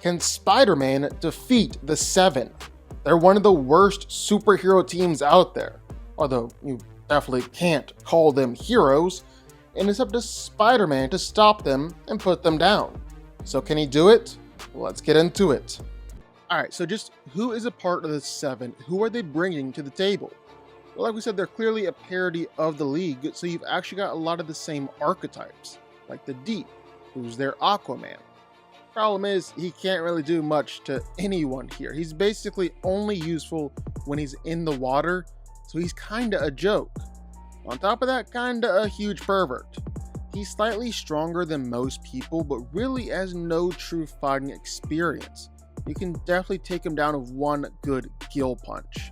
Can Spider-Man defeat the Seven? They're one of the worst superhero teams out there, although you definitely can't call them heroes, and it's up to Spider-Man to stop them and put them down. So can he do it? Let's get into it. Alright, so just who is a part of the Seven? Who are they bringing to the table? Well, like we said, they're clearly a parody of the League, so you've actually got a lot of the same archetypes, like the Deep, who's their Aquaman. Problem is, he can't really do much to anyone here. He's basically only useful when he's in the water, so he's kinda a joke. On top of that, kinda a huge pervert. He's slightly stronger than most people, but really has no true fighting experience. You can definitely take him down with one good gill punch.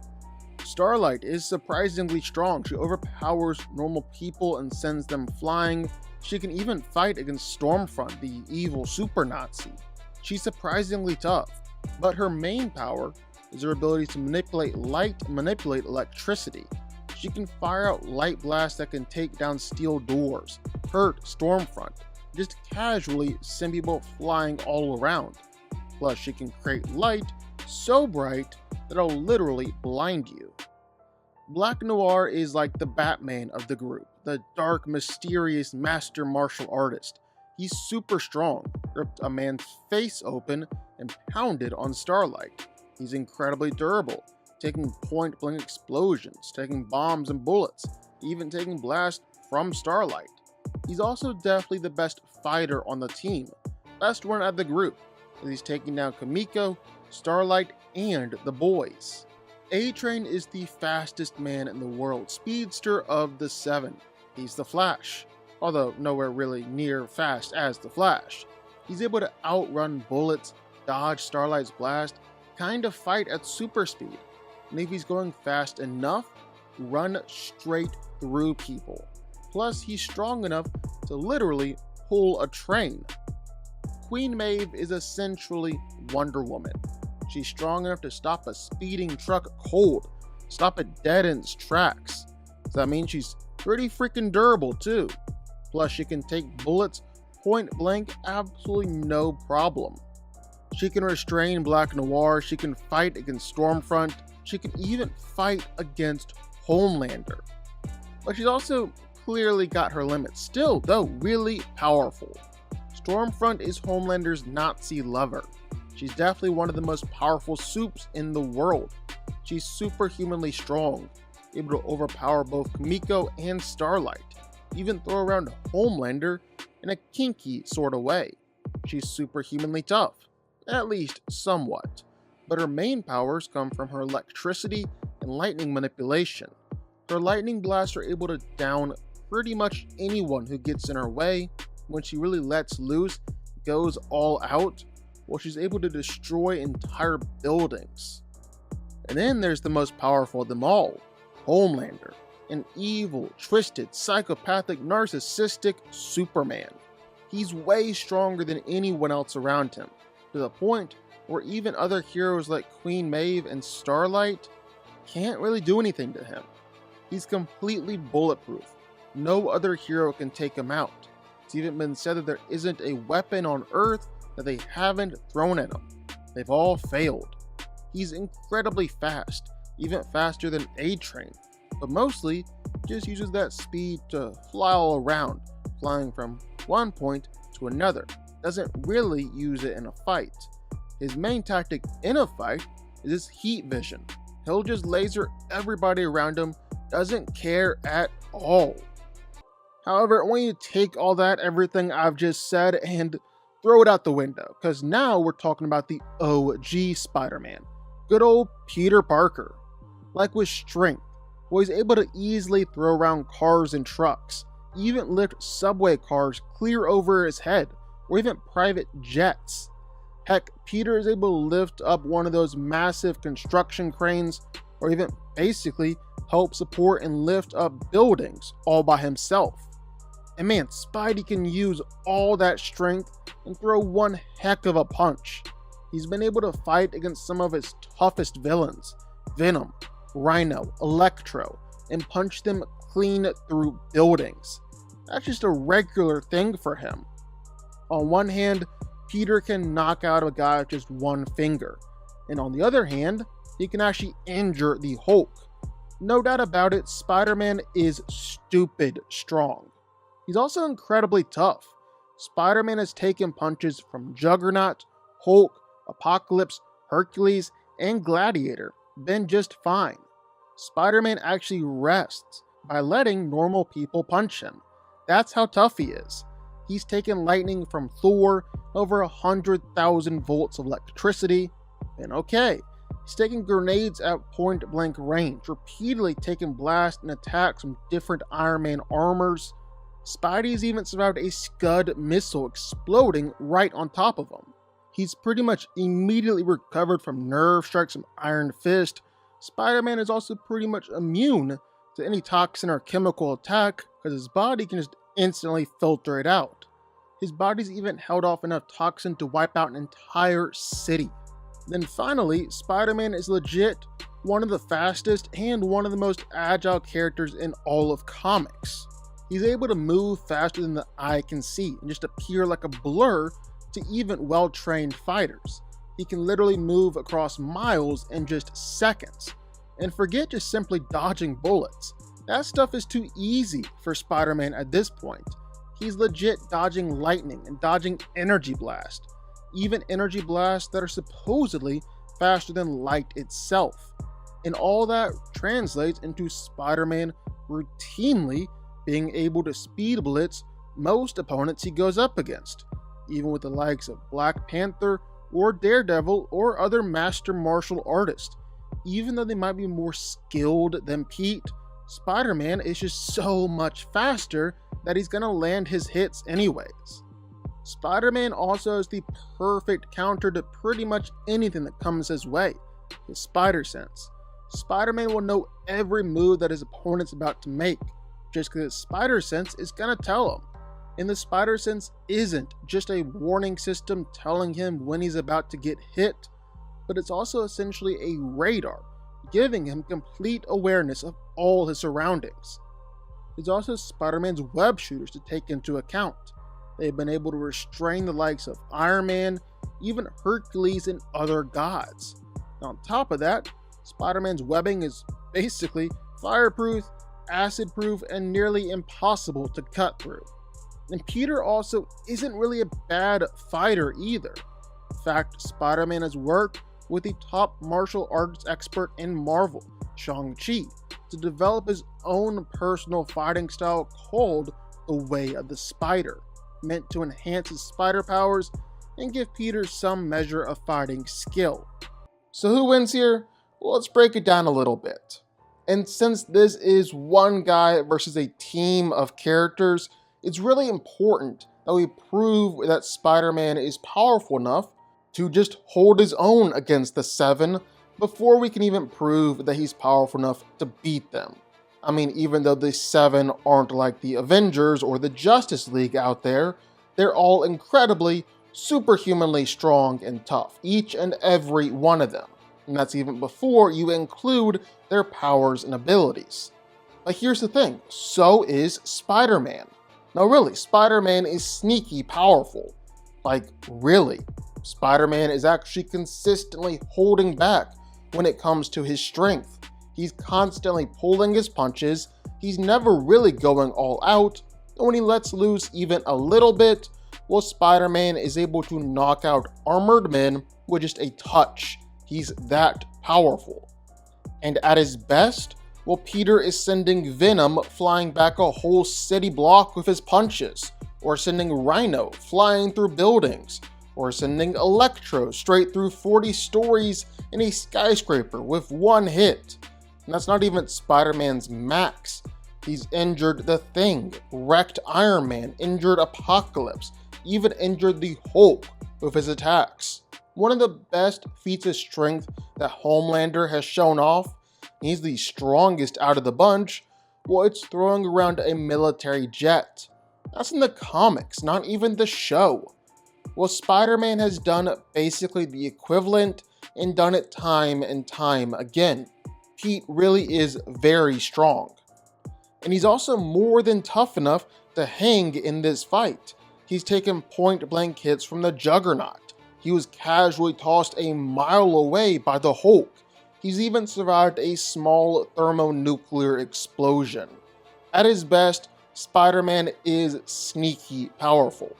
Starlight is surprisingly strong. She overpowers normal people and sends them flying. She can even fight against Stormfront, the evil super Nazi. She's surprisingly tough, but her main power is her ability to manipulate light and manipulate electricity. She can fire out light blasts that can take down steel doors, hurt Stormfront, just casually send people flying all around. Plus, she can create light so bright that it'll literally blind you. Black Noir is like the Batman of the group, the dark, mysterious master martial artist. He's super strong, ripped a man's face open and pounded on Starlight. He's incredibly durable, taking point-blank explosions, taking bombs and bullets, even taking blasts from Starlight. He's also definitely the best fighter on the team, best one of the group, as he's taking down Kimiko, Starlight, and the boys. A-Train is the fastest man in the world, speedster of the Seven. He's the Flash, although nowhere really near fast as the Flash. He's able to outrun bullets, dodge Starlight's blast, kind of fight at super speed, and if he's going fast enough, run straight through people. Plus, he's strong enough to literally pull a train. Queen Maeve is essentially Wonder Woman. She's strong enough to stop a speeding truck cold, stop it dead in its tracks. So that means she's pretty freaking durable too. Plus, she can take bullets point blank, absolutely no problem. She can restrain Black Noir, she can fight against Stormfront, she can even fight against Homelander. But she's also clearly got her limits, still though really powerful. Stormfront is Homelander's Nazi lover. She's definitely one of the most powerful supes in the world. She's superhumanly strong, able to overpower both Kimiko and Starlight, even throw around Homelander in a kinky sort of way. She's superhumanly tough, at least somewhat, but her main powers come from her electricity and lightning manipulation. Her lightning blasts are able to down pretty much anyone who gets in her way. When she really lets loose, goes all out, well, she's able to destroy entire buildings. And then there's the most powerful of them all, Homelander, an evil, twisted, psychopathic, narcissistic Superman. He's way stronger than anyone else around him, to the point where even other heroes like Queen Maeve and Starlight can't really do anything to him. He's completely bulletproof. No other hero can take him out. It's even been said that there isn't a weapon on Earth that they haven't thrown at him. They've all failed. He's incredibly fast, even faster than A-Train, but mostly just uses that speed to fly all around, flying from one point to another. Doesn't really use it in a fight. His main tactic in a fight is his heat vision. He'll just laser everybody around him, doesn't care at all. However, when you take all that, everything I've just said, and throw it out the window, because now we're talking about the OG Spider-Man. Good old Peter Parker. Like with strength, well, he's able to easily throw around cars and trucks, even lift subway cars clear over his head, or even private jets. Heck, Peter is able to lift up one of those massive construction cranes, or even basically help support and lift up buildings all by himself. And man, Spidey can use all that strength and throw one heck of a punch. He's been able to fight against some of his toughest villains, Venom, Rhino, Electro, and punch them clean through buildings. That's just a regular thing for him. On one hand, Peter can knock out a guy with just one finger. And on the other hand, he can actually injure the Hulk. No doubt about it, Spider-Man is stupid strong. He's also incredibly tough. Spider-Man has taken punches from Juggernaut, Hulk, Apocalypse, Hercules, and Gladiator, been just fine. Spider-Man actually rests by letting normal people punch him. That's how tough he is. He's taken lightning from Thor, over 100,000 volts of electricity, and okay, he's taking grenades at point blank range, repeatedly taking blasts and attacks from different Iron Man armors. Spidey's even survived a Scud missile exploding right on top of him. He's pretty much immediately recovered from nerve strikes from Iron Fist. Spider-Man is also pretty much immune to any toxin or chemical attack because his body can just instantly filter it out. His body's even held off enough toxin to wipe out an entire city. Then finally, Spider-Man is legit one of the fastest and one of the most agile characters in all of comics. He's able to move faster than the eye can see and just appear like a blur to even well-trained fighters. He can literally move across miles in just seconds. And forget just simply dodging bullets. That stuff is too easy for Spider-Man at this point. He's legit dodging lightning and dodging energy blast. Even energy blasts that are supposedly faster than light itself. And all that translates into Spider-Man routinely being able to speed blitz most opponents he goes up against, even with the likes of Black Panther or Daredevil or other master martial artists. Even though they might be more skilled than Pete, Spider-Man is just so much faster that he's gonna land his hits anyways. Spider-Man also has the perfect counter to pretty much anything that comes his way, his spider sense. Spider-Man will know every move that his opponent's about to make, just because his spider sense is gonna tell him. And the spider sense isn't just a warning system telling him when he's about to get hit, but it's also essentially a radar, giving him complete awareness of all his surroundings. There's also Spider-Man's web shooters to take into account. They've been able to restrain the likes of Iron Man, even Hercules and other gods. And on top of that, Spider-Man's webbing is basically fireproof, acid-proof, and nearly impossible to cut through. And Peter also isn't really a bad fighter either. In fact, Spider-Man has worked with the top martial arts expert in Marvel, Shang-Chi, to develop his own personal fighting style called the Way of the Spider, meant to enhance his spider powers and give Peter some measure of fighting skill. So who wins here? Well, let's break it down a little bit. And since this is one guy versus a team of characters, it's really important that we prove that Spider-Man is powerful enough to just hold his own against the Seven before we can even prove that he's powerful enough to beat them. I mean, even though the Seven aren't like the Avengers or the Justice League out there, they're all incredibly, superhumanly strong and tough, each and every one of them. And that's even before you include their powers and abilities. But here's the thing, so is Spider-Man. No, really, Spider-Man is sneaky powerful. Like, really. Spider-Man is actually consistently holding back when it comes to his strength. He's constantly pulling his punches, he's never really going all out, and when he lets loose even a little bit, well, Spider-Man is able to knock out armored men with just a touch. He's that powerful. And at his best, well, Peter is sending Venom flying back a whole city block with his punches, or sending Rhino flying through buildings, or sending Electro straight through 40 stories in a skyscraper with one hit. And that's not even Spider-Man's max. He's injured the Thing, wrecked Iron Man, injured Apocalypse, even injured the Hulk with his attacks. One of the best feats of strength that Homelander has shown off, he's the strongest out of the bunch, well, it's throwing around a military jet. That's in the comics, not even the show. Well, Spider-Man has done basically the equivalent and done it time and time again. Pete really is very strong. And he's also more than tough enough to hang in this fight. He's taken point-blank hits from the Juggernaut. He was casually tossed a mile away by the Hulk. He's even survived a small thermonuclear explosion. At his best, Spider-Man is sneaky powerful.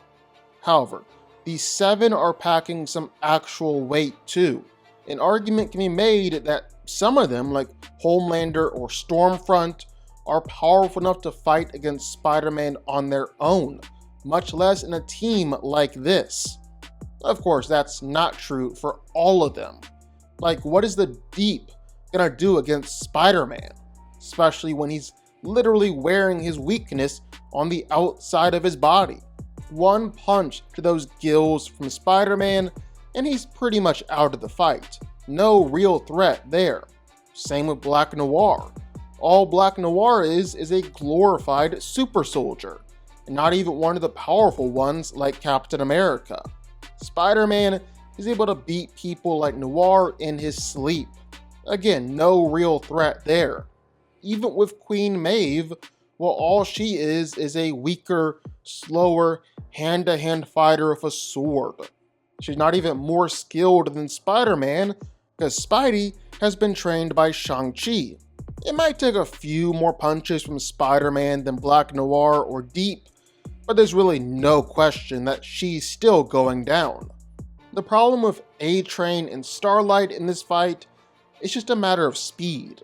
However, the 7 are packing some actual weight too. An argument can be made that some of them, like Homelander or Stormfront, are powerful enough to fight against Spider-Man on their own, much less in a team like this. Of course, that's not true for all of them. Like, what is the Deep gonna do against Spider-Man? Especially when he's literally wearing his weakness on the outside of his body. One punch to those gills from Spider-Man, and he's pretty much out of the fight. No real threat there. Same with Black Noir. All Black Noir is a glorified super soldier, and not even one of the powerful ones like Captain America. Spider-Man is able to beat people like Noir in his sleep. Again, no real threat there. Even with Queen Maeve, well, all she is a weaker, slower, hand-to-hand fighter with a sword. She's not even more skilled than Spider-Man, because Spidey has been trained by Shang-Chi. It might take a few more punches from Spider-Man than Black Noir or Deep, but there's really no question that she's still going down. The problem with A-Train and Starlight in this fight is just a matter of speed.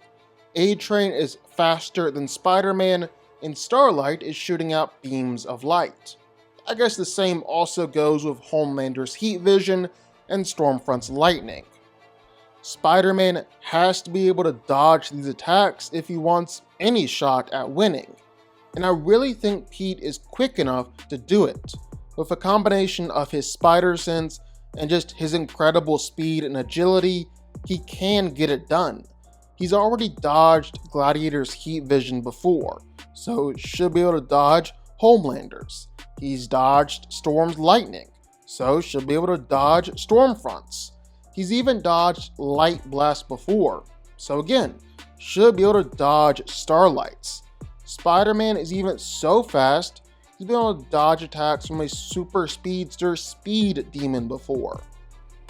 A-Train is faster than Spider-Man, and Starlight is shooting out beams of light. I guess the same also goes with Homelander's heat vision and Stormfront's lightning. Spider-Man has to be able to dodge these attacks if he wants any shot at winning, and I really think Pete is quick enough to do it. With a combination of his spider sense and just his incredible speed and agility, he can get it done. He's already dodged Gladiator's heat vision before, so should be able to dodge Homelander's. He's dodged Storm's lightning, so should be able to dodge Stormfront's. He's even dodged Light Blast before, so again, should be able to dodge Starlight's. Spider-Man is even so fast, he's been able to dodge attacks from a super speedster Speed Demon before.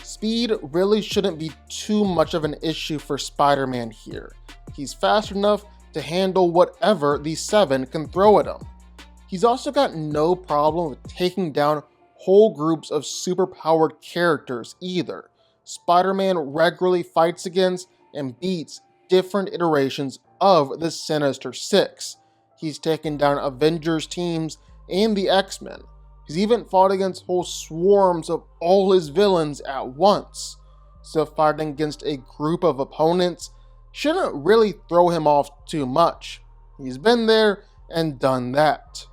Speed really shouldn't be too much of an issue for Spider-Man here. He's fast enough to handle whatever the 7 can throw at him. He's also got no problem with taking down whole groups of superpowered characters either. Spider-Man regularly fights against and beats different iterations of the Sinister Six. He's taken down Avengers teams and the X-Men. He's even fought against whole swarms of all his villains at once. So fighting against a group of opponents shouldn't really throw him off too much. He's been there and done that.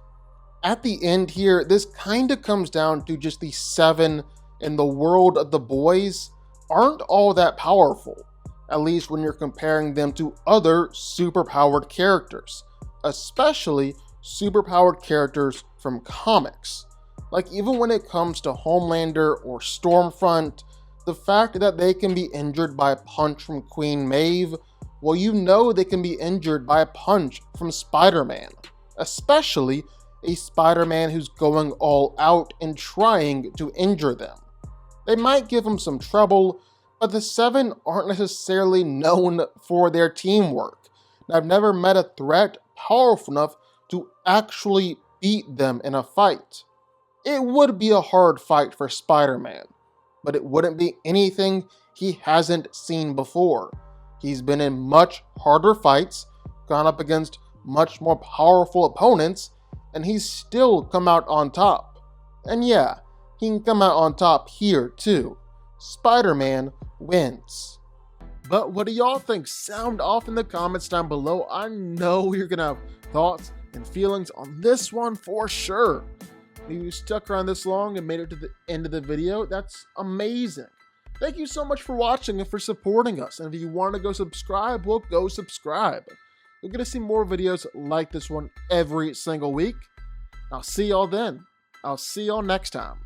At the end here, this kinda comes down to just the 7 in the world of the boys aren't all that powerful, at least when you're comparing them to other superpowered characters, especially superpowered characters from comics. Like, even when it comes to Homelander or Stormfront, the fact that they can be injured by a punch from Queen Maeve, well, you know they can be injured by a punch from Spider-Man, especially a Spider-Man who's going all out and trying to injure them. They might give him some trouble, but the 7 aren't necessarily known for their teamwork. And I've never met a threat powerful enough to actually beat them in a fight. It would be a hard fight for Spider-Man, but it wouldn't be anything he hasn't seen before. He's been in much harder fights, gone up against much more powerful opponents, and he's still come out on top. And yeah, he can come out on top here too. Spider-Man wins. But what do y'all think? Sound off in the comments down below. I know you're gonna have thoughts and feelings on this one for sure. If you stuck around this long and made it to the end of the video, that's amazing. Thank you so much for watching and for supporting us. And if you want to go subscribe, well, go subscribe. You're gonna see more videos like this one every single week. I'll see y'all then. I'll see y'all next time.